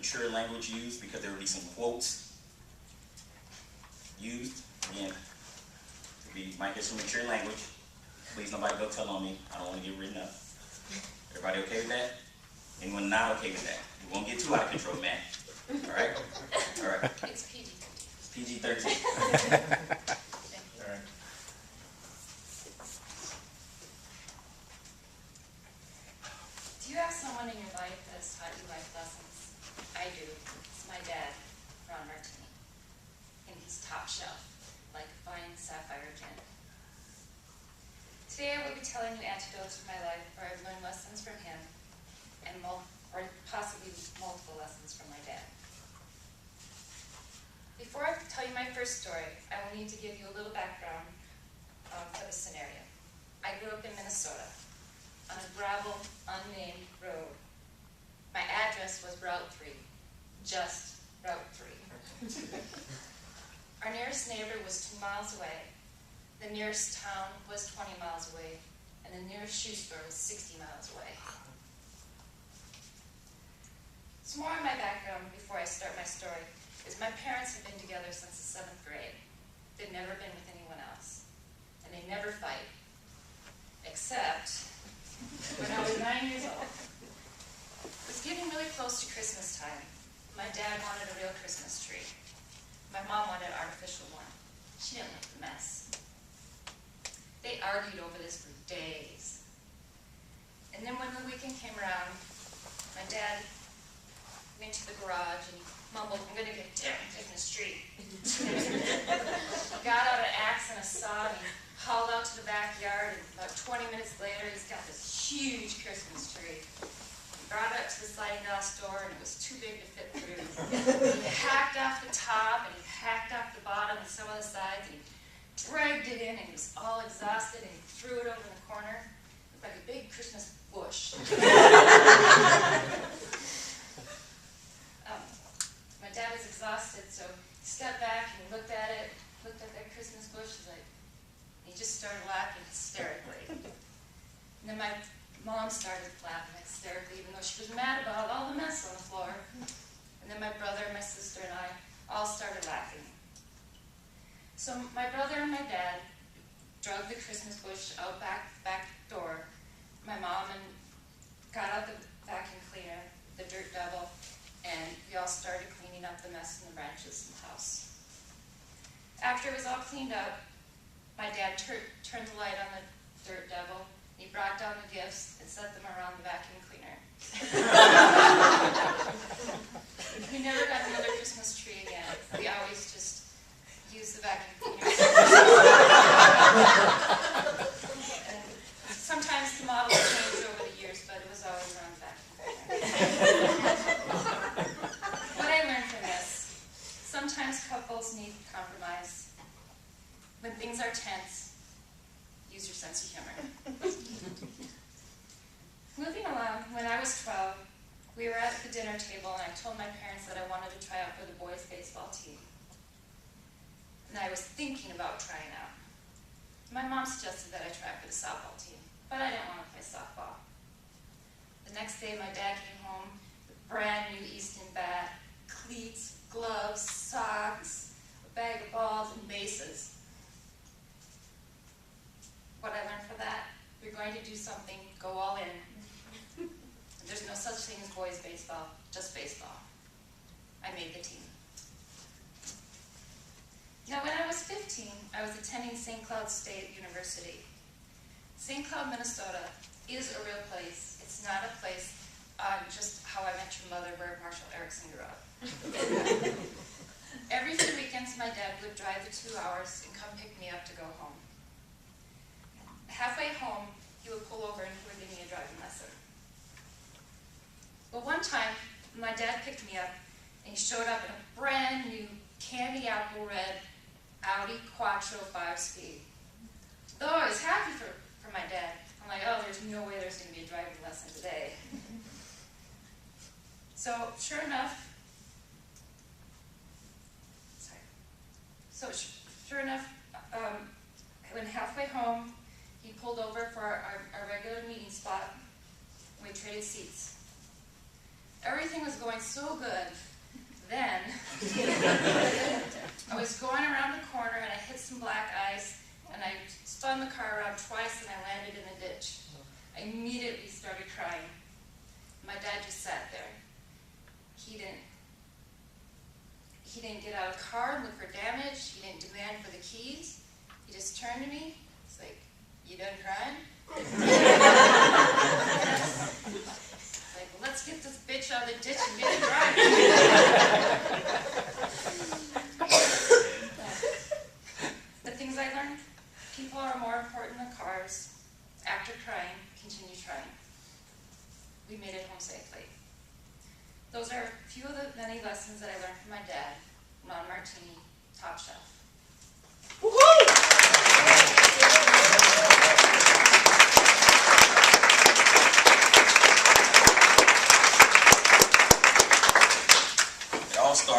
mature language used because there will be some quotes used. Again, you might get some mature language. Please, nobody go tell on me. I don't want to get written up. Everybody okay with that? Anyone not okay with that? We won't get too out of control, man. All right? All right. It's PG-13. It's PG-13. All right. Do you have someone in your life that has taught you life lessons? I do. It's my dad, Ron Martini. And he's top shelf, like fine sapphire gin. Today I will be telling you anecdotes from my life where I've learned lessons from him, and or possibly multiple lessons from my dad. Before I tell you my first story, I will need to give you a little background for the scenario. I grew up in Minnesota, on a gravel, unnamed road. My address was Route 3, just Route 3. Our nearest neighbor was 2 miles away. The nearest town was 20 miles away, and the nearest shoe store was 60 miles away. Some more on my background before I start my story is my parents have been together since the 7th grade. They've never been with anyone else, and they never fight, except when I was 9 years old. It was getting really close to Christmas time. My dad wanted a real Christmas tree. My mom wanted an artificial one. She didn't like the mess. They argued over this for days. And then when the weekend came around, my dad went to the garage and mumbled, "I'm going to get a damn Christmas tree." Got out an axe and a saw and he hauled out to the backyard, and about 20 minutes later he's got this huge Christmas tree. He brought it up to the sliding glass door and it was too big to fit through. He hacked off the top and he hacked off the bottom and some of the sides, and he dragged it in, and he was all exhausted, and he threw it over in the corner. It looked like a big Christmas bush. My dad was exhausted, so he stepped back and he looked at it, looked at that Christmas bush, he just started laughing hysterically. And then my mom started laughing hysterically, even though she was mad about all the mess on the floor. And then my brother, my sister, and I all started laughing. So my brother and my dad drug the Christmas bush out back door. My mom got out the vacuum cleaner, the dirt devil, and we all started cleaning up the mess in the branches in the house. After it was all cleaned up, my dad turned the light on the dirt devil, and he brought down the gifts and set them around the vacuum cleaner. We never got another Christmas tree again. We always just used the vacuum cleaner. And sometimes the model changed over the years, but it was always around the vacuum cleaner. What I learned from this: sometimes couples need compromise. When things are tense, use your sense of humor. Moving along, when I was 12, we were at the dinner table and I told my parents that I wanted to try out for the boys' baseball team. And I was thinking about trying out. My mom suggested that I try out for the softball team, but I didn't want to play softball. The next day, my dad came home with a brand new Easton bat, cleats, gloves, socks, a bag of balls, and bases. What I learned from that: if you're going to do something, go all in. There's no such thing as boys baseball, just baseball. I made the team. Now, when I was 15, I was attending St. Cloud State University. St. Cloud, Minnesota is a real place. It's not a place just How I Met Your Mother where Marshall Erickson grew up. Every few weekends, my dad would drive the 2 hours and come pick me up to go home. Halfway home, he would pull over and he would give me a driving lesson. But one time, my dad picked me up and he showed up in a brand new candy apple red Audi Quattro 5-speed. Though I was happy for my dad, I'm like, oh, there's no way there's going to be a driving lesson today. So sure enough, when halfway home, he pulled over for our regular meeting spot, and we traded seats. Everything was going so good. Then, I was going around the corner and I hit some black ice and I spun the car around twice and I landed in a ditch. I immediately started crying. My dad just sat there. He didn't get out of the car and look for damage. He didn't demand for the keys. He just turned to me. He's like, "You done crying?" Like, well, let's get this bitch out of the ditch and get it driving. The things I learned: people are more important than cars. After crying, continue trying. We made it home safely. Those are a few of the many lessons that I learned from my dad, non-martini, top shelf.